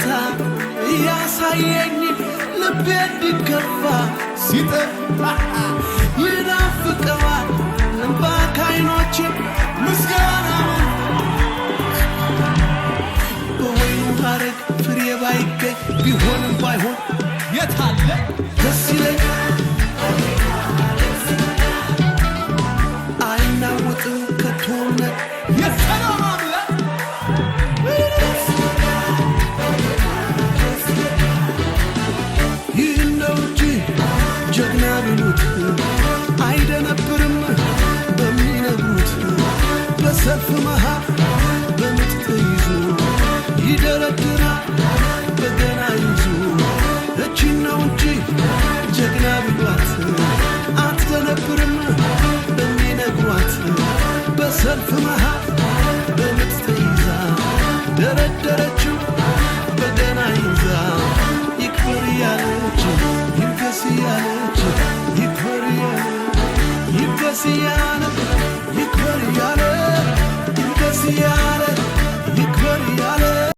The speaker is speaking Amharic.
ፈገግታ ያሳየኝ ልቤ እንዲከፋ ሲጠፋ ይናፍቀዋል እንባ ከዓይኖቼ ምስጋናውን በወይኑ ሐረግ ፍሬ ባይገኝ ቢሆንም ባይሆን የታለ ደስ ይለኛል አይናወጥም ከቶ እምነት የሰላም አምላክ ይህን ነው እንጂ ጀግና ቢሉት አይደነብርም በሚነግሩት በሰልፍ መሃል በምጥ ተይዞ ይደረድራል በገና ይዞ እቺን ነው እንጂ ጀግና ቢሏት አትደነብርም በሚነግሯት በሰልፍ መሃል